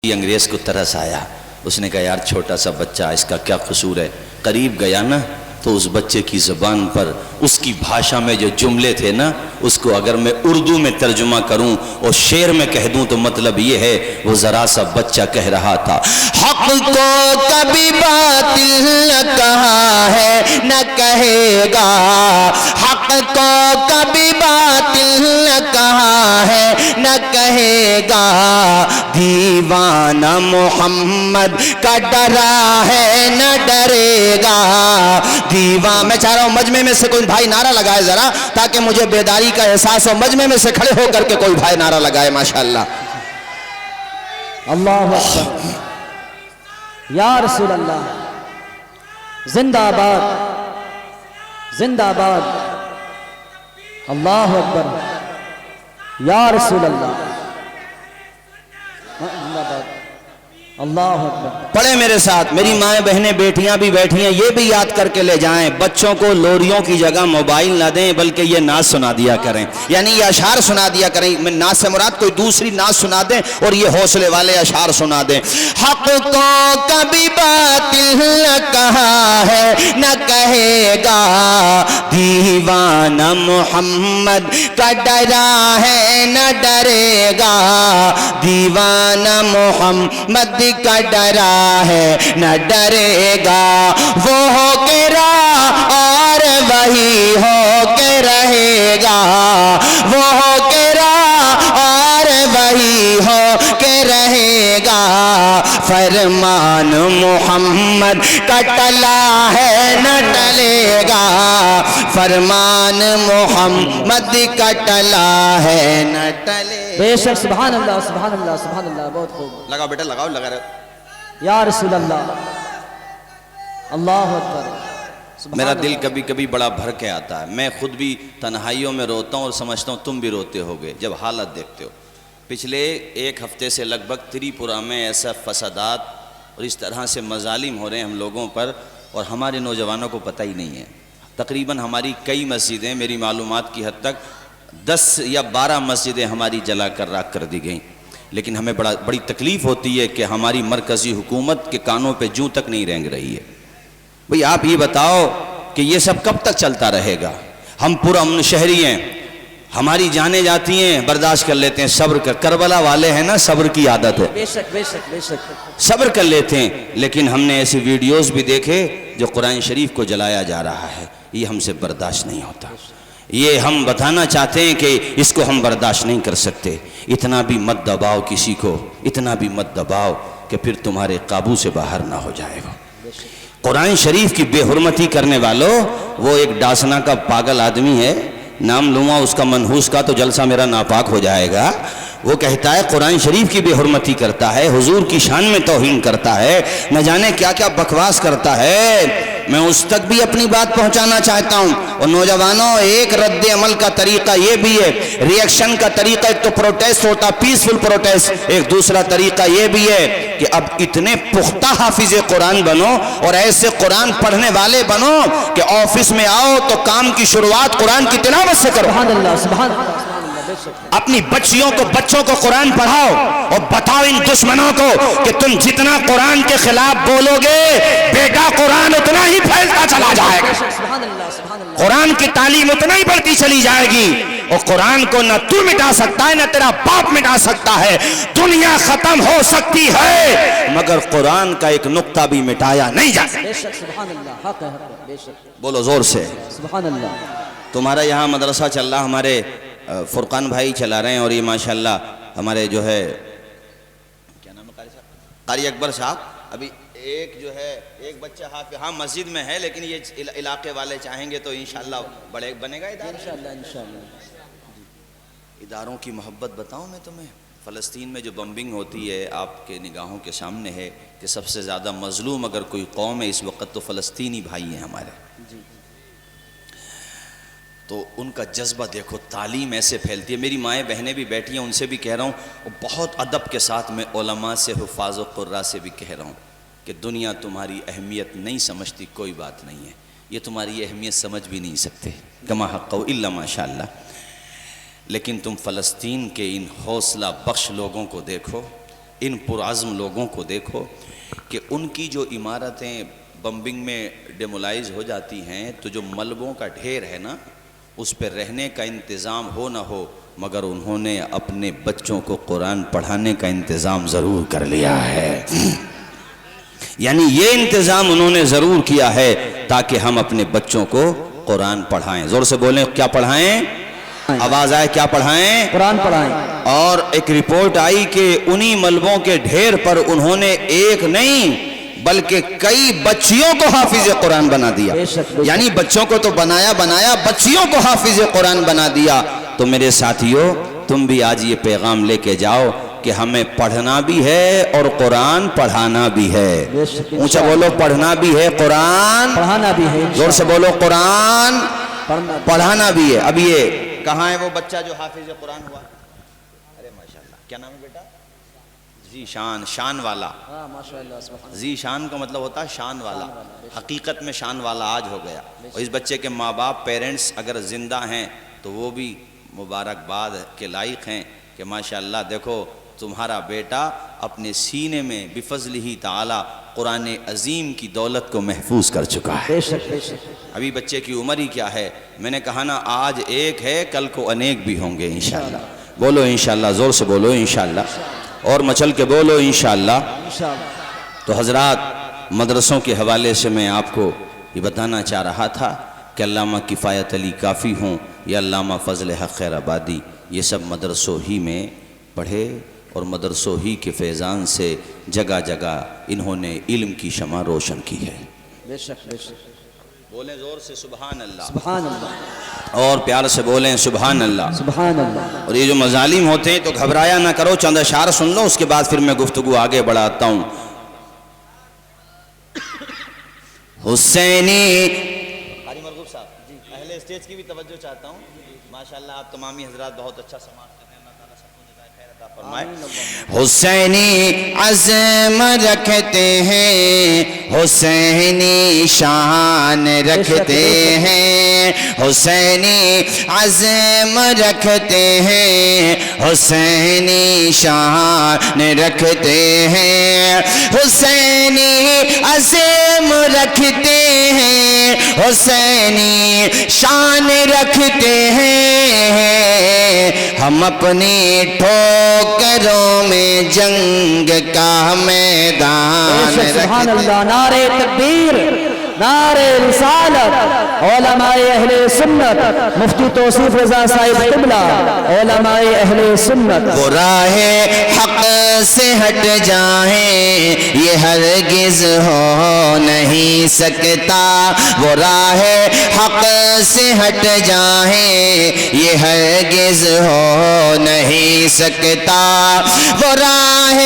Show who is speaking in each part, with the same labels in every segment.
Speaker 1: انگریز کو ترس آیا، اس نے کہا یار چھوٹا سا بچہ، اس کا کیا قصور ہے؟ قریب گیا نا تو اس بچے کی زبان پر اس کی بھاشا میں جو جملے تھے نا، اس کو اگر میں اردو میں ترجمہ کروں اور شعر میں کہہ دوں تو مطلب یہ ہے، وہ ذرا سا بچہ کہہ رہا تھا، حق کو کبھی باطل نہ کہا ہے نہ کہے گا، حق کو کبھی باطل نہ کہا ہے نہ کہے گا، دیوانہ محمد کا ڈرا ہے نہ ڈرے گا، میں چاہ رہا ہوں مجمع میں سے کوئی بھائی نعرہ لگائے ذرا، تاکہ مجھے بیداری کا احساس ہو۔ مجمع میں سے کھڑے ہو کر کے کوئی بھائی نعرہ لگائے، ماشاءاللہ۔
Speaker 2: اللہ اکبر، یا رسول اللہ، زندہ آباد زندہ آباد، اللہ اکبر، یا رسول اللہ، زندہ آباد، اللہ اکبر۔
Speaker 1: پڑھیں میرے ساتھ، میری مائیں بہنیں بیٹیاں بھی بیٹھی ہیں، یہ بھی یاد کر کے لے جائیں، بچوں کو لوریوں کی جگہ موبائل نہ دیں بلکہ یہ نعت سنا دیا کریں، یعنی یہ اشعار سنا دیا کریں۔ میں نعت سے مراد کوئی دوسری نعت سنا دیں اور یہ حوصلے والے اشعار سنا دیں۔ حق کو کبھی باطل نہ کہا ہے نہ کہے گا، دیوانہ محمد کا ڈرا ہے نہ ڈرے گا، دیوانہ محمد کا ڈرا ہے نہ ڈرے گا، وہ ہو کے راہ اور وہی ہو کے رہے گا، وہ ہو کے راہ اور وہی ہو کے رہے گا، فرمان محمد کا ٹلا ہے نہ ٹلے گا، فرمان محمد کا ٹلا ہے نہ ٹلے گا۔
Speaker 2: بے شک، سبحان اللہ سبحان اللہ سبحان اللہ، بہت خوب،
Speaker 1: لگاؤ بیٹا لگاؤ، لگا رہے۔
Speaker 2: یا رسول اللہ، اللہ اکبر۔
Speaker 1: میرا دل کبھی کبھی بڑا بھر کے آتا ہے، میں خود بھی تنہائیوں میں روتا ہوں اور سمجھتا ہوں تم بھی روتے ہوگے جب حالت دیکھتے ہو۔ پچھلے ایک ہفتے سے لگ بھگ تریپورہ میں ایسا فسادات اور اس طرح سے مظالم ہو رہے ہیں ہم لوگوں پر، اور ہمارے نوجوانوں کو پتہ ہی نہیں ہے۔ تقریباً ہماری کئی مسجدیں، میری معلومات کی حد تک 10 یا 12 مسجدیں ہماری جلا کر راکھ کر دی گئیں، لیکن ہمیں بڑی تکلیف ہوتی ہے کہ ہماری مرکزی حکومت کے کانوں پہ جوں تک نہیں رینگ رہی ہے۔ بھئی آپ یہ بتاؤ کہ یہ سب کب تک چلتا رہے گا؟ ہم پرامن شہری ہیں، ہماری جانیں جاتی ہیں، برداشت کر لیتے ہیں، صبر کر، کربلا والے ہیں نا، صبر کی عادت ہے،
Speaker 2: بے شک بے شک بے شک،
Speaker 1: صبر کر لیتے ہیں، لیکن ہم نے ایسی ویڈیوز بھی دیکھے جو قرآن شریف کو جلایا جا رہا ہے، یہ ہم سے برداشت نہیں ہوتا۔ یہ ہم بتانا چاہتے ہیں کہ اس کو ہم برداشت نہیں کر سکتے۔ اتنا بھی مت دباؤ کسی کو، اتنا بھی مت دباؤ کہ پھر تمہارے قابو سے باہر نہ ہو جائے گا۔ قرآن شریف کی بے حرمتی کرنے والوں، وہ ایک ڈاسنا کا پاگل آدمی ہے، نام لوں گا اس کا منحوس کا تو جلسہ میرا ناپاک ہو جائے گا۔ وہ کہتا ہے قرآن شریف کی بے حرمتی کرتا ہے، حضور کی شان میں توہین کرتا ہے، نہ جانے کیا کیا بکواس کرتا ہے۔ میں اس تک بھی اپنی بات پہنچانا چاہتا ہوں۔ اور نوجوانوں، ایک رد عمل کا طریقہ یہ بھی ہے، ری ایکشن کا طریقہ ایک تو پروٹیسٹ ہوتا، پیسفل پروٹیسٹ، ایک دوسرا طریقہ یہ بھی ہے کہ اب اتنے پختہ حافظ قرآن بنو اور ایسے قرآن پڑھنے والے بنو کہ آفس میں آؤ تو کام کی شروعات قرآن کی تلاوت سے کرو۔
Speaker 2: سبحان اللہ سبحان اللہ سبحان اللہ، بے شک۔
Speaker 1: اپنی بچوں کو قرآن پڑھاؤ اور بتاؤ ان دشمنوں کو کہ تم جتنا قرآن کے خلاف بولو گے، بیٹا قرآن اتنا ہی پھیلتا چلا جائے گا،
Speaker 2: سبحان اللہ سبحان اللہ،
Speaker 1: قرآن کی تعلیم اتنا ہی بڑھتی چلی جائے گی، اور قرآن کو نہ تو مٹا سکتا ہے نہ تیرا باپ مٹا سکتا ہے۔ دنیا ختم ہو سکتی ہے مگر قرآن کا ایک نقطہ بھی مٹایا نہیں جا سکتا۔
Speaker 2: بے شک، سبحان اللہ، حق ہے حق ہے، بے شک،
Speaker 1: بولو زور سے۔
Speaker 2: سبحان اللہ۔
Speaker 1: تمہارا یہاں مدرسہ چل رہا، ہمارے فرقان بھائی چلا رہے ہیں، اور یہ ماشاءاللہ ہمارے جو ہے کیا نام ہے قاری صاحب، قاری اکبر صاحب، ابھی ایک جو ہے ایک بچہ ہاں مسجد میں ہے، لیکن یہ علاقے والے چاہیں گے تو انشاءاللہ بنے گا ادارہ۔
Speaker 2: انشاءاللہ انشاءاللہ۔
Speaker 1: اداروں کی محبت بتاؤں میں تمہیں، فلسطین میں جو بمبنگ ہوتی ہے آپ کے نگاہوں کے سامنے ہے کہ سب سے زیادہ مظلوم اگر کوئی قوم ہے اس وقت تو فلسطینی بھائی ہیں ہمارے، تو ان کا جذبہ دیکھو، تعلیم ایسے پھیلتی ہے۔ میری مائیں بہنیں بھی بیٹھی ہیں، ان سے بھی کہہ رہا ہوں، اور بہت ادب کے ساتھ میں علماء سے، حفاظ و قراء سے بھی کہہ رہا ہوں کہ دنیا تمہاری اہمیت نہیں سمجھتی، کوئی بات نہیں ہے، یہ تمہاری اہمیت سمجھ بھی نہیں سکتے، کما حق الا ماشاءاللہ۔ لیکن تم فلسطین کے ان حوصلہ بخش لوگوں کو دیکھو ان پرعزم لوگوں کو دیکھو کہ ان کی جو عمارتیں بمبنگ میں ڈیمولائز ہو جاتی ہیں تو جو ملبوں کا ڈھیر ہے نا اس پہ رہنے کا انتظام ہو نہ ہو مگر انہوں نے اپنے بچوں کو قرآن پڑھانے کا انتظام ضرور کر لیا ہے۔ یعنی یہ انتظام انہوں نے ضرور کیا ہے تاکہ ہم اپنے بچوں کو قرآن پڑھائیں۔ زور سے بولیں، کیا پڑھائیں؟ آواز آئے، کیا پڑھائیں؟
Speaker 2: قرآن پڑھائیں۔
Speaker 1: اور ایک رپورٹ آئی کہ انہی ملبوں کے ڈھیر پر انہوں نے ایک نہیں بلکہ کئی بچیوں کو حافظ قرآن بنا دیا۔ یعنی بچوں کو تو بنایا بچیوں کو حافظ قرآن بنا دیا۔ تو میرے ساتھیوں، تم بھی آج یہ پیغام لے کے جاؤ کہ ہمیں پڑھنا بھی ہے اور قرآن پڑھانا بھی ہے۔ اونچا بولو، پڑھنا بھی ہے، قرآن
Speaker 2: پڑھانا بھی ہے۔
Speaker 1: زور سے بولو، قرآن پڑھانا بھی ہے۔ اب یہ کہاں ہے وہ بچہ جو حافظ قرآن ہوا؟ ارے ماشاءاللہ، کیا نام ہے بیٹا؟ ذی شان، شان والا۔ ذی شان کا مطلب ہوتا ہے شان والا۔ حقیقت میں شان والا آج ہو گیا۔ اور اس بچے کے ماں باپ، پیرنٹس اگر زندہ ہیں تو وہ بھی مبارکباد کے لائق ہیں کہ ماشاءاللہ دیکھو تمہارا بیٹا اپنے سینے میں بفضلہ تعالی قرآن عظیم کی دولت کو محفوظ کر چکا ہے۔
Speaker 2: بے شک، بے شک۔
Speaker 1: ابھی بچے کی عمر ہی کیا ہے؟ میں نے کہا نا آج ایک ہے کل کو انیک بھی ہوں گے انشاءاللہ۔ بولو انشاءاللہ، زور سے بولو انشاءاللہ، اور مچل کے بولو انشاءاللہ۔ تو حضرات، مدرسوں کے حوالے سے میں آپ کو یہ بتانا چاہ رہا تھا کہ علامہ کفایت علی کافی ہوں یا علامہ فضل حق خیر آبادی، یہ سب مدرسوں ہی میں پڑھے اور مدرسوں ہی کے فیضان سے جگہ جگہ انہوں نے علم کی شمع روشن کی ہے۔
Speaker 2: بے شک، بے شک۔
Speaker 1: بولیں زور سے سبحان اللہ،
Speaker 2: سبحان اللہ،
Speaker 1: اور پیار سے بولیں سبحان اللہ۔
Speaker 2: سبحان اللہ۔
Speaker 1: اور یہ جو مظالم ہوتے ہیں تو گھبرایا نہ کرو، چند اشعار سن لو، اس کے بعد پھر میں گفتگو آگے بڑھاتا ہوں۔ حسینی قاری مرغوب صاحب، اہل اسٹیج کی بھی توجہ چاہتا ہوں۔ ماشاءاللہ آپ تمامی حضرات بہت اچھا سماعت کرتے ہیں، اللہ تعالیٰ سب کو جزائے خیر عطا فرمائے۔ حسینی عزم رکھتے ہیں، حسینی شان رکھتے ہیں، حسینی عزم رکھتے ہیں، حسینی شان رکھتے ہیں، حسینی عزم رکھتے ہیں، حسینی شان رکھتے ہیں، ہم اپنی ٹھوکروں میں جنگ کا میدان
Speaker 2: سبحان اللہ، نعرہ تکبیر، نعرہ رسالت، علماء اہل سنت، مفتی توصیف رضا صاحب قبلہ، علماء اہل سنت۔
Speaker 1: وہ راہ حق سے ہٹ جائیں یہ ہرگز ہو نہیں سکتا، وہ راہ حق سے ہٹ جائیں یہ ہرگز ہو نہیں سکتا، وہ راہ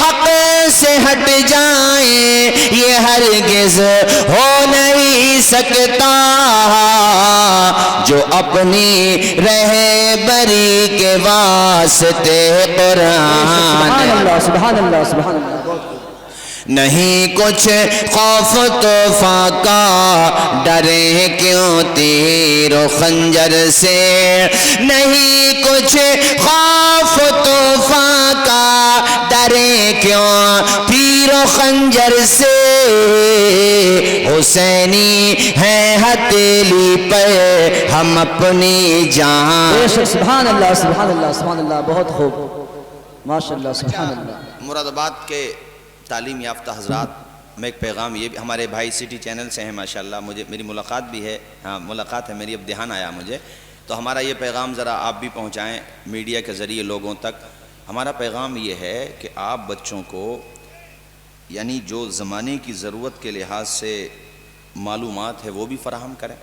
Speaker 1: حق سے ہٹ جائیں یہ ہرگز ہو نہیں سکتا، جو اپنی رہبری کے واسطے قرآن۔
Speaker 2: سبحان اللہ، سبحان اللہ، سبحان اللہ۔
Speaker 1: نہیں کچھ خوف طوفان کا، ڈرے کیوں تیر و خنجر سے، نہیں کچھ خوف طوفان کا، ڈرے کیوں تیر و خنجر سے، حسینی ہے ہتھیلی پر ہم اپنی جان۔
Speaker 2: سبحان اللہ، سبحان اللہ، سبحان اللہ، بہت خوب، ماشاءاللہ، سبحان اللہ۔
Speaker 1: مراد آباد کے تعلیم یافتہ حضرات، میں ایک پیغام یہ بھی، ہمارے بھائی سٹی چینل سے ہیں ماشاءاللہ، میری ملاقات بھی ہے، ہاں ملاقات ہے میری، اب دھیان آیا مجھے، تو ہمارا یہ پیغام ذرا آپ بھی پہنچائیں میڈیا کے ذریعے لوگوں تک۔ ہمارا پیغام یہ ہے کہ آپ بچوں کو یعنی جو زمانے کی ضرورت کے لحاظ سے معلومات ہے وہ بھی فراہم کریں،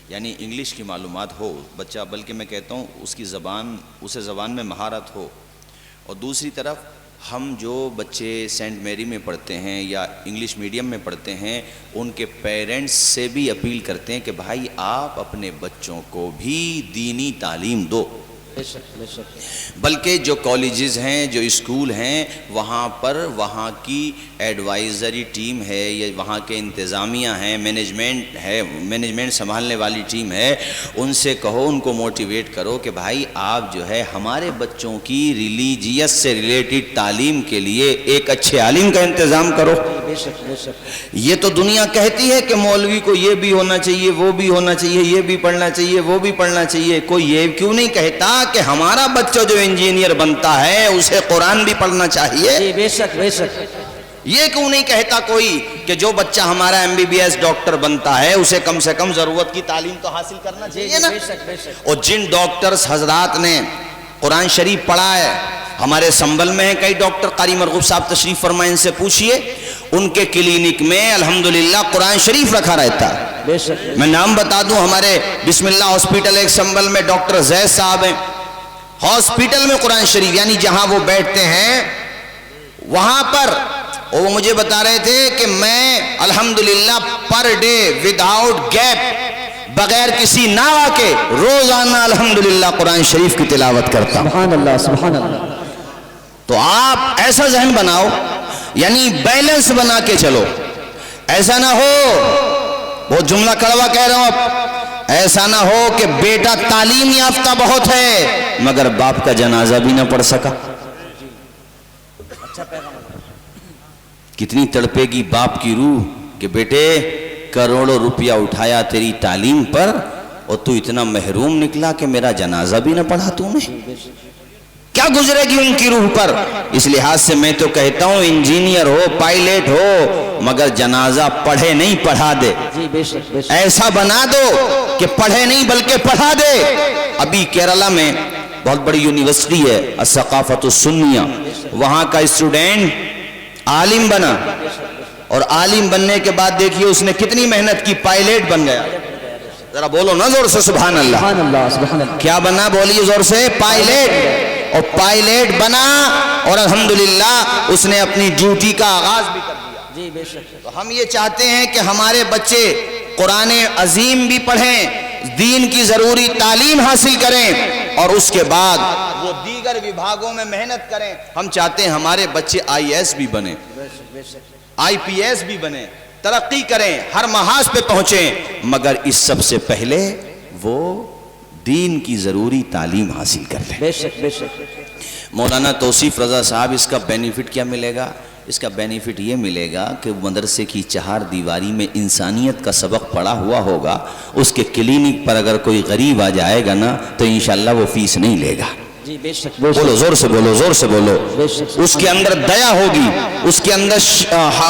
Speaker 1: یعنی انگلش کی معلومات ہو بچہ، بلکہ میں کہتا ہوں اس کی زبان، اسے زبان میں مہارت ہو، اور دوسری طرف ہم جو بچے سینٹ میری میں پڑھتے ہیں یا انگلش میڈیم میں پڑھتے ہیں ان کے پیرنٹس سے بھی اپیل کرتے ہیں کہ بھائی آپ اپنے بچوں کو بھی دینی تعلیم دو۔ بلکہ جو کالجز ہیں، جو اسکول ہیں، وہاں پر وہاں کی ایڈوائزری ٹیم ہے یا وہاں کے انتظامیہ ہیں، مینجمنٹ سنبھالنے والی ٹیم ہے، ان سے کہو، ان کو موٹیویٹ کرو کہ بھائی آپ جو ہے ہمارے بچوں کی ریلیجیس سے ریلیٹڈ تعلیم کے لیے ایک اچھے عالم کا انتظام کرو۔ یہ تو دنیا کہتی ہے کہ مولوی کو یہ بھی ہونا چاہیے، وہ بھی ہونا چاہیے، یہ بھی پڑھنا چاہیے، وہ بھی پڑھنا چاہیے، کوئی یہ کیوں نہیں کہتا کہ ہمارا بچہ جو انجینئر بنتا ہے اسے قرآن بھی پڑھنا چاہیے؟
Speaker 2: بے شک بے شک۔
Speaker 1: یہ کیوں نہیں کہتا کوئی کہ جو بچہ ہمارا MBBS ڈاکٹر بنتا ہے اسے کم سے کم ضرورت کی تعلیم تو حاصل کرنا چاہیے نا؟ اور جن ڈاکٹرز حضرات نے قرآن شریف پڑھا ہے، ہمارے سنبل میں ہیں کئی ڈاکٹر، قاری مرغوب صاحب تشریف فرمائیں، ان سے پوچھئے، ان کے کلینک میں الحمدللہ قرآن شریف رکھا رہتا ہے۔ میں نام بتا دوں، ہمارے بسم اللہ ہاسپیٹل ایک سنبل میں ڈاکٹر زید صاحب ہیں، ہاسپیٹل میں قرآن شریف، یعنی جہاں وہ بیٹھتے ہیں وہاں پر، اور وہ مجھے بتا رہے تھے کہ میں الحمدللہ پر ڈے وداؤٹ گیپ، بغیر کسی ناوا کے روزانہ الحمدللہ قرآن شریف کی تلاوت کرتا ہوں۔
Speaker 2: سبحان اللہ سبحان اللہ۔
Speaker 1: تو آپ ایسا ذہن بناؤ، یعنی بیلنس بنا کے چلو، ایسا نہ ہو، وہ جملہ کڑوا کہہ رہا ہوں اب، ایسا نہ ہو کہ بیٹا تعلیم یافتہ بہت ہے مگر باپ کا جنازہ بھی نہ پڑھ سکا۔ کتنی تڑپے گی باپ کی روح کہ بیٹے کروڑوں روپیہ اٹھایا تیری تعلیم پر اور تو اتنا محروم نکلا کہ میرا جنازہ بھی نہ پڑھا تو نے، کیا گزرے گی ان کی روح پر؟ اس لحاظ سے میں تو کہتا ہوں انجینئر ہو، پائلٹ ہو، مگر جنازہ پڑھے نہیں پڑھا دے، ایسا بنا دو کہ پڑھے نہیں بلکہ پڑھا دے۔ ابھی کیرالہ میں بہت بڑی یونیورسٹی ہے الثقافت السنیہ، وہاں کا اسٹوڈنٹ عالم بنا، اور عالم بننے کے بعد دیکھیے اس نے کتنی محنت کی، پائلٹ بن گیا۔ ذرا بولو نا زور سے سبحان اللہ۔
Speaker 2: سبحان اللہ سبحان اللہ۔
Speaker 1: کیا بنا بولیے زور سے؟ پائلٹ، اور پائلٹ بنا اور الحمدللہ اس نے اپنی ڈیوٹی کا آغاز بھی کر دیا۔
Speaker 2: جی بے شک۔
Speaker 1: تو ہم یہ چاہتے ہیں کہ ہمارے بچے قرآن عظیم بھی پڑھیں، دین کی ضروری تعلیم حاصل کریں، اور اس کے بعد وہ دیگر وبھاگوں میں محنت کریں۔ ہم چاہتے ہیں ہمارے بچے IAS بھی بنیں، IPS بھی بنیں، ترقی کریں، ہر محاذ پہ پہنچیں، مگر اس سب سے پہلے وہ دین کی ضروری تعلیم حاصل کر لیں۔
Speaker 2: بے شک بے شک۔
Speaker 1: مولانا توصیف رضا صاحب، اس کا بینیفٹ کیا ملے گا؟ اس کا بینیفٹ یہ ملے گا کہ مدرسے کی چہار دیواری میں انسانیت کا سبق پڑھا ہوا ہوگا، اس کے کلینک پر اگر کوئی غریب آ جائے گا نا تو انشاءاللہ وہ فیس نہیں لے گا۔
Speaker 2: جی بے شک۔
Speaker 1: بولو زور سے، بولو زور سے، بولو۔ اس کے اندر دیا ہوگی، اس کے اندر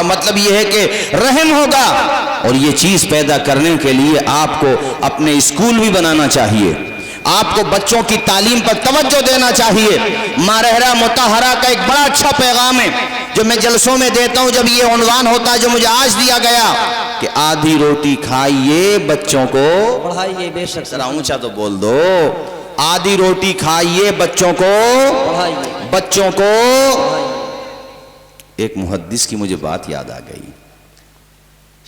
Speaker 1: مطلب یہ ہے کہ رحم ہوگا، اور یہ چیز پیدا کرنے کے لیے آپ کو اپنے اسکول بھی بنانا چاہیے، آپ کو بچوں کی تعلیم پر توجہ دینا چاہیے۔ مارہرہ مطہرہ کا ایک بڑا اچھا پیغام ہے جو میں جلسوں میں دیتا ہوں، جب یہ عنوان ہوتا ہے جو مجھے آج دیا گیا کہ آدھی روٹی کھائیے بچوں کو
Speaker 2: پڑھائیے۔ بے شک۔
Speaker 1: ذرا اونچا تو بول دو، آدھی روٹی کھائیے بچوں کو
Speaker 2: پڑھائیے،
Speaker 1: بچوں کو۔ ایک محدث کی مجھے بات یاد آ گئی،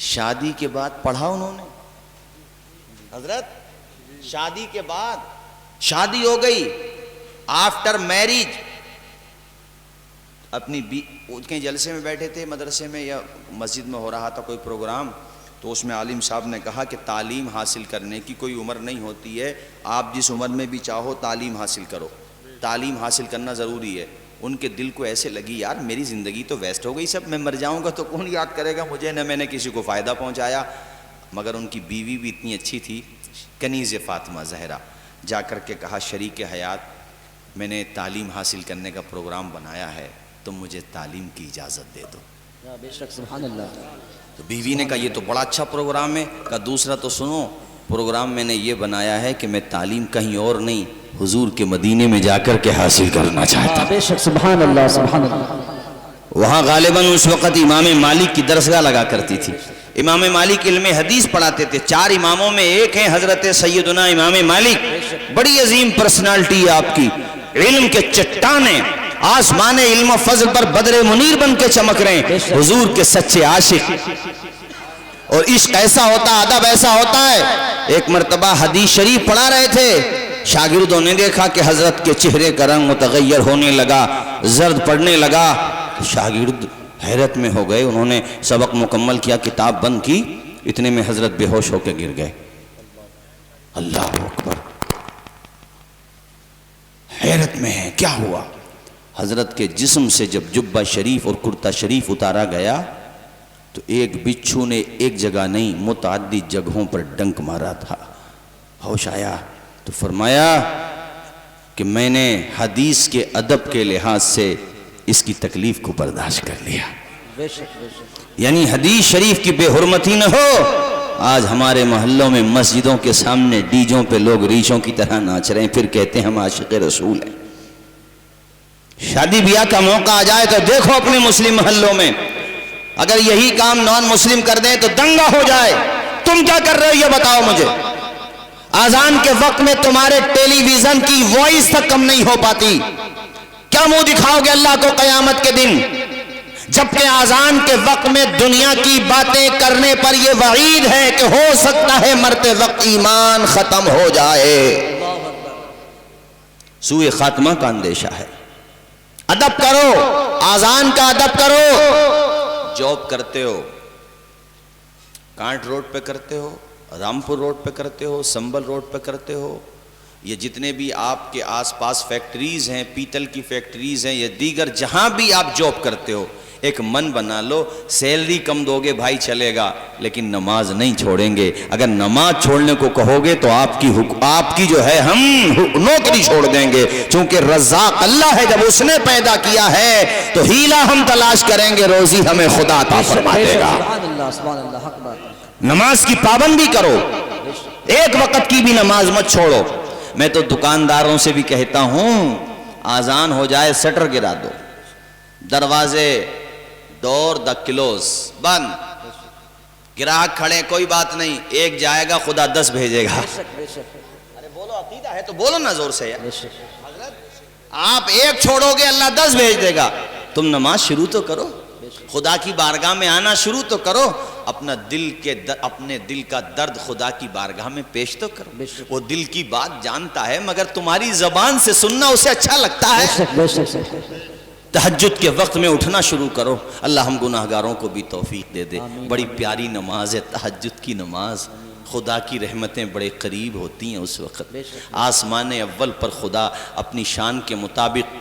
Speaker 1: شادی کے بعد پڑھا انہوں نے، حضرت شادی کے بعد، شادی ہو گئی، آفٹر میریج اپنی ان کے جلسے میں بیٹھے تھے مدرسے میں یا مسجد میں ہو رہا تھا کوئی پروگرام، تو اس میں عالم صاحب نے کہا کہ تعلیم حاصل کرنے کی کوئی عمر نہیں ہوتی ہے، آپ جس عمر میں بھی چاہو تعلیم حاصل کرو، تعلیم حاصل کرنا ضروری ہے۔ ان کے دل کو ایسے لگی یار میری زندگی تو ویسٹ ہو گئی، سب میں مر جاؤں گا تو کون یاد کرے گا مجھے، نہ میں نے کسی کو فائدہ پہنچایا۔ مگر ان کی بیوی بھی اتنی اچھی تھی، کنیز فاطمہ زہرا، جا کر کے کہا شریک حیات میں نے تعلیم حاصل کرنے کا پروگرام بنایا ہے، تم مجھے تعلیم کی اجازت دے دو۔
Speaker 2: بے شک سبحان اللہ۔
Speaker 1: تو بیوی نے کہا یہ تو بڑا اچھا پروگرام ہے، کہا دوسرا تو سنو، پروگرام میں نے یہ بنایا ہے کہ میں تعلیم کہیں اور نہیں حضور کے مدینے میں جا کر کے حاصل کرنا چاہتا ہوں۔
Speaker 2: بے شک سبحان اللہ سبحان اللہ۔
Speaker 1: وہاں غالباً اس وقت امام مالک کی درسگاہ لگا کرتی تھی، امام مالک علم حدیث پڑھاتے تھے، 4 اماموں میں ایک ہیں حضرت سیدنا امام مالک، بڑی عظیم پرسنالٹی ہے آپ کی، علم کے چٹانیں، آسمان علم و فضل پر بدر منیر بن کے چمک رہے ہیں، حضور کے سچے عاشق، اور عشق ایسا ہوتا، ادب ایسا ہوتا ہے۔ ایک مرتبہ حدیث شریف پڑھا رہے تھے شاگردوں نے دیکھا کہ حضرت کے چہرے کا رنگ متغیر ہونے لگا، زرد پڑنے لگا۔ شاگرد حیرت میں ہو گئے، انہوں نے سبق مکمل کیا، کتاب بند کی، اتنے میں حضرت بے ہوش ہو کے گر گئے۔ اللہ اکبر، حیرت میں ہے، کیا ہوا؟ حضرت کے جسم سے جب جبہ شریف اور کرتا شریف اتارا گیا تو ایک بچھو نے ایک جگہ نہیں متعدد جگہوں پر ڈنک مارا تھا۔ ہوش آیا تو فرمایا کہ میں نے حدیث کے ادب کے لحاظ سے اس کی تکلیف کو برداشت کر لیا۔ یعنی حدیث شریف کی بے حرمتی نہ ہو۔ آج ہمارے محلوں میں مسجدوں کے سامنے ڈیجوں پہ لوگ ریچھوں کی طرح ناچ رہے ہیں، پھر کہتے ہیں ہم عاشق رسول ہیں۔ شادی بیاہ کا موقع آ جائے تو دیکھو اپنے مسلم محلوں میں، اگر یہی کام نان مسلم کر دیں تو دنگا ہو جائے۔ تم کیا کر رہے ہو یہ بتاؤ مجھے؟ آذان کے وقت میں تمہارے ٹیلی ویژن کی وائس تک کم نہیں ہو پاتی، کیا منہ دکھاؤ گے اللہ کو قیامت کے دن؟ جبکہ آذان کے وقت میں دنیا کی باتیں کرنے پر یہ وعید ہے کہ ہو سکتا ہے مرتے وقت ایمان ختم ہو جائے، سوء خاتمہ کا اندیشہ ہے۔ ادب کرو، آذان کا ادب کرو۔ جاب کرتے ہو، کانٹ روڈ پہ کرتے ہو، رامپور روڈ پہ کرتے ہو، سنبل روڈ پہ کرتے ہو، یہ جتنے بھی آپ کے آس پاس فیکٹریز ہیں، پیتل کی فیکٹریز ہیں، یا دیگر جہاں بھی آپ جاب کرتے ہو، ایک من بنا لو، سیلری کم دو گے بھائی چلے گا، لیکن نماز نہیں چھوڑیں گے۔ اگر نماز چھوڑنے کو کہو گے تو آپ کی جو ہے ہم نوکری چھوڑ دیں گے، چونکہ رزاق اللہ ہے، جب اس نے پیدا کیا ہے تو ہیلا ہم تلاش کریں گے، روزی ہمیں خدا عطا فرما دے گا۔ نماز کی پابندی کرو، ایک وقت کی بھی نماز مت چھوڑو۔ میں تو دکانداروں سے بھی کہتا ہوں آذان ہو جائے شٹر گرا دو، دروازے ڈور دا کلوز بند، گراہک کھڑے کوئی بات نہیں، ایک جائے گا خدا 10 بھیجے گا۔ ارے بولو، عقیدہ ہے تو بولو نا زور سے یار۔ آپ ایک چھوڑو گے اللہ 10 بھیج دے گا۔ تم نماز شروع تو کرو، خدا کی بارگاہ میں آنا شروع تو کرو، اپنے دل کا درد خدا کی بارگاہ میں پیش تو کرو۔ وہ دل کی بات جانتا ہے مگر تمہاری زبان سے سننا اسے اچھا لگتا ہے۔ تہجد کے وقت میں اٹھنا شروع کرو۔ اللہ ہم گناہگاروں کو بھی توفیق دے دے۔ بڑی پیاری نماز ہے تہجد کی نماز، خدا کی رحمتیں بڑے قریب ہوتی ہیں اس وقت۔ آسمان اول پر خدا اپنی شان کے مطابق،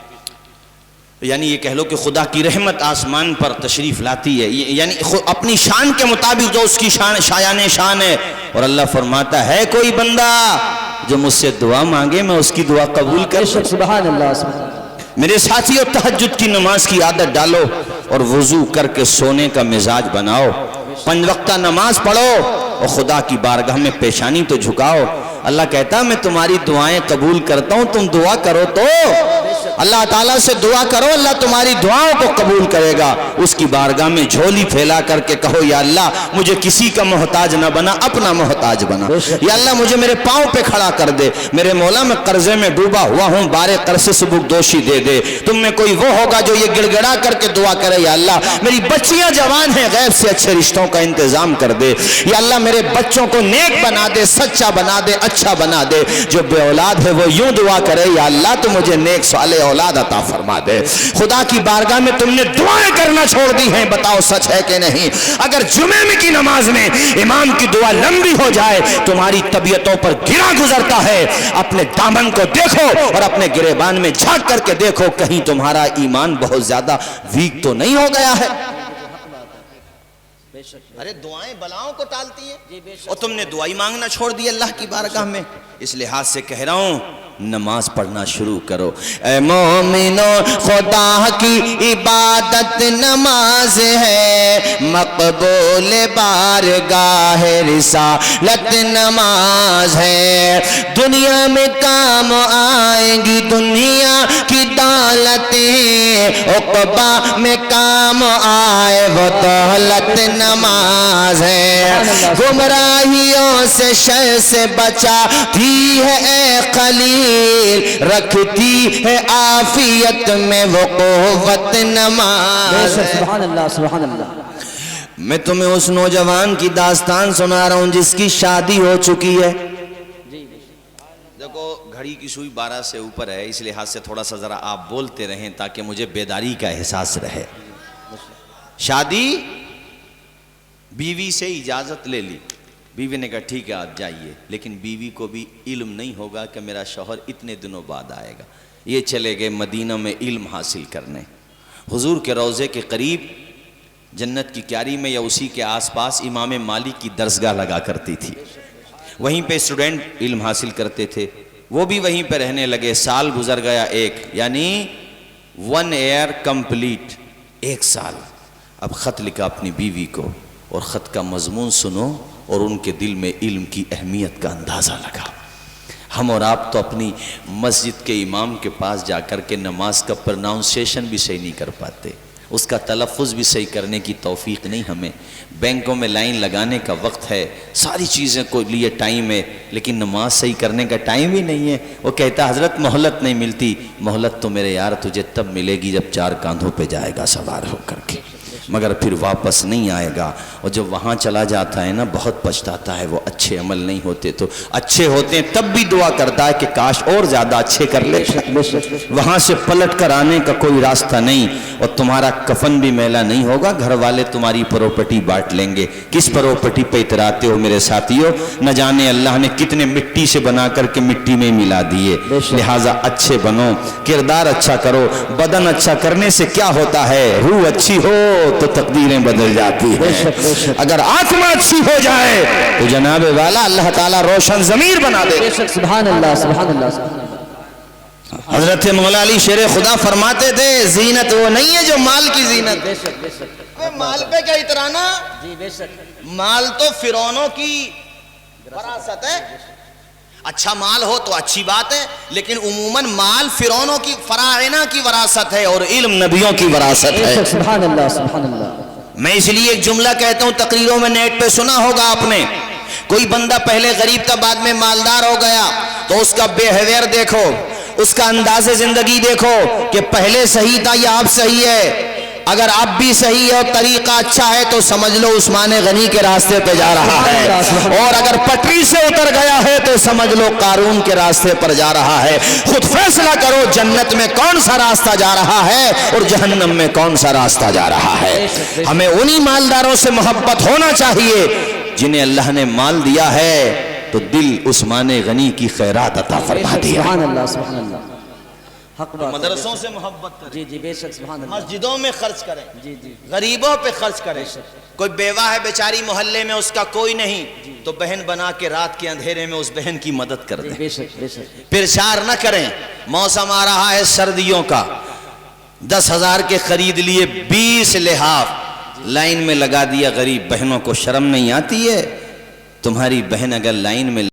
Speaker 1: یعنی یہ کہہ لو کہ خدا کی رحمت آسمان پر تشریف لاتی ہے، یعنی اپنی شان کے مطابق جو اس کی شایان شان ہے، اور اللہ فرماتا ہے کوئی بندہ جو مجھ سے دعا مانگے میں اس کی دعا قبول کر سکتا۔
Speaker 2: سبحان اللہ۔
Speaker 1: میرے ساتھیو، تہجد کی نماز کی عادت ڈالو اور وضو کر کے سونے کا مزاج بناؤ۔ 5 وقتہ نماز پڑھو اور خدا کی بارگاہ میں پیشانی تو جھکاؤ۔ اللہ کہتا میں تمہاری دعائیں قبول کرتا ہوں، تم دعا کرو تو اللہ تعالیٰ سے دعا کرو، اللہ تمہاری دعاؤں کو قبول کرے گا۔ اس کی بارگاہ میں جھولی پھیلا کر کے کہو یا اللہ مجھے کسی کا محتاج نہ بنا، اپنا محتاج بنا۔ یا اللہ مجھے میرے پاؤں پہ کھڑا کر دے، میرے مولا میں قرضے میں ڈوبا ہوا ہوں، بارے قرض سے سبک دوشی دے دے۔ تم میں کوئی وہ ہوگا جو یہ گڑ گڑا کر کے دعا کرے یا اللہ میری بچیاں جوان ہیں، غیب سے اچھے رشتوں کا انتظام کر دے۔ یا اللہ میرے بچوں کو نیک بنا دے، سچا بنا دے، اچھا بنا دے۔ جو بے اولاد ہے وہ یوں دعا کرے یا اللہ تو مجھے نیک صالح اولاد عطا فرما دے۔ خدا کی بارگاہ میں تم نے دعائیں کرنا چھوڑ دی ہیں، بتاؤ سچ ہے کہ نہیں؟ اگر جمعے کی نماز میں امام کی دعا لمبی ہو جائے، تمہاری طبیعتوں پر گرا گزرتا ہے، اپنے دامن کو دیکھو اور اپنے گریبان میں جھانک کر کے دیکھو کہیں تمہارا ایمان بہت زیادہ ویک تو نہیں ہو گیا ہے۔ ارے دعائیں بلاؤں کو ٹالتی ہیں اور تم نے دعائی مانگنا چھوڑ دی اللہ کی بارگاہ میں۔ اس لحاظ سے کہہ رہا ہوں نماز پڑھنا شروع کرو۔ اے مومنو خدا کی عبادت نماز ہے، مقبول بارگاہ رسالت نماز ہے۔ دنیا میں کام آئیں گی دنیا کی دولتیں، عقبہ میں کام آئے وہ دولت نماز ہے۔ گمراہیوں سے شر سے بچاتی ہے اے خلیل، رکھتی ہے عافیت میں وہ قوت نماز ہے۔
Speaker 2: سبحان اللہ سبحان اللہ۔
Speaker 1: میں تمہیں اس نوجوان کی داستان سنا رہا ہوں جس کی شادی ہو چکی ہے۔ دیکھو گھڑی گھڑی کی سوئی 12 سے اوپر ہے، اس لحاظ سے تھوڑا سا ذرا آپ بولتے رہیں تاکہ مجھے بیداری کا احساس رہے۔ شادی بیوی سے اجازت لے لی، بیوی نے کہا ٹھیک ہے آپ جائیے، لیکن بیوی کو بھی علم نہیں ہوگا کہ میرا شوہر اتنے دنوں بعد آئے گا۔ یہ چلے گئے مدینہ میں علم حاصل کرنے۔ حضور کے روضے کے قریب جنت کی کیاری میں یا اسی کے آس پاس امام مالک کی درسگاہ لگا کرتی تھی، وہیں پہ اسٹوڈنٹ علم حاصل کرتے تھے، وہ بھی وہیں پہ رہنے لگے۔ سال گزر گیا ایک، یعنی 1 ایئر کمپلیٹ، 1 سال۔ اب خط لکھا اپنی بیوی کو، اور خط کا مضمون سنو اور ان کے دل میں علم کی اہمیت کا اندازہ لگا۔ ہم اور آپ تو اپنی مسجد کے امام کے پاس جا کر کے نماز کا پرناؤنسیشن بھی صحیح نہیں کر پاتے، اس کا تلفظ بھی صحیح کرنے کی توفیق نہیں ہمیں۔ بینکوں میں لائن لگانے کا وقت ہے، ساری چیزیں کو لیے ٹائم ہے، لیکن نماز صحیح کرنے کا ٹائم ہی نہیں ہے۔ وہ کہتا حضرت مہلت نہیں ملتی۔ مہلت تو میرے یار تجھے تب ملے گی جب 4 کاندھوں پہ جائے گا سوار ہو کر کے، مگر پھر واپس نہیں آئے گا۔ اور جب وہاں چلا جاتا ہے نا بہت پچھتاتا ہے، وہ اچھے عمل نہیں ہوتے تو اچھے ہوتے ہیں تب بھی دعا کرتا ہے کہ کاش اور زیادہ اچھے کر لے۔ وہاں سے پلٹ کر آنے کا کوئی راستہ نہیں، اور تمہارا کفن بھی میلا نہیں ہوگا، گھر والے تمہاری پراپرٹی بانٹ لیں گے۔ کس پراپرٹی پہ اتراتے ہو میرے ساتھیو؟ نہ جانے اللہ نے کتنے مٹی سے بنا کر کے مٹی میں ملا دیے۔ لہٰذا اچھے بنو، کردار اچھا کرو۔ بدن اچھا کرنے سے کیا ہوتا ہے؟ روح اچھی ہو تو تقدیریں بدل جاتی ہیں، اگر آتما اچھی ہو جائے تو جناب والا اللہ تعالیٰ روشن ضمیر بنا دے۔
Speaker 2: سبحان اللہ سبحان اللہ۔
Speaker 1: حضرت مولا علی شیر خدا فرماتے تھے زینت وہ نہیں ہے جو مال کی زینت۔ مال پہ کیا اترانا؟ مال تو فرعونوں کی وراثت ہے۔ اچھا مال ہو تو اچھی بات ہے، لیکن عموماً مال فرعونوں کی فراعنہ کی وراثت ہے اور علم نبیوں کی وراثت ہے۔
Speaker 2: سبحان اللہ سبحان اللہ۔
Speaker 1: میں اس لیے ایک جملہ کہتا ہوں، تقریروں میں نیٹ پہ سنا ہوگا آپ نے، کوئی بندہ پہلے غریب تھا بعد میں مالدار ہو گیا تو اس کا بیہیویئر دیکھو، اس کا انداز زندگی دیکھو کہ پہلے صحیح تھا یا اب صحیح ہے۔ اگر اب بھی صحیح ہے اور طریقہ اچھا ہے تو سمجھ لو عثمان غنی کے راستے پہ جا رہا ہے، اور اگر پٹری سے اتر گیا ہے تو سمجھ لو قارون کے راستے پر جا رہا ہے۔ خود فیصلہ کرو جنت میں کون سا راستہ جا رہا ہے اور جہنم میں کون سا راستہ جا رہا ہے۔ ہمیں انہی مالداروں سے محبت ہونا چاہیے جنہیں اللہ نے مال دیا ہے تو دل عثمان غنی کی خیرات عطا فرما دیا۔
Speaker 2: سبحان اللہ سبحان اللہ۔ حق بات۔
Speaker 1: مدرسوں سے محبت کریں،
Speaker 2: جی جی بے شک سبحان اللہ۔
Speaker 1: مسجدوں میں خرچ کریں،
Speaker 2: جی جی
Speaker 1: غریبوں پہ خرچ کریں۔ کوئی بیوہ ہے بیچاری محلے میں اس کا کوئی نہیں تو بہن بنا کے رات کے اندھیرے میں اس بہن کی مدد کر دیں۔
Speaker 2: بے شک بے شک۔
Speaker 1: پرچار نہ کریں۔ موسم آ رہا ہے سردیوں کا، 10,000 کے خرید لیے 20 لحاف لائن میں لگا دیا، غریب بہنوں کو شرم نہیں آتی ہے؟ تمہاری بہن اگر لائن میں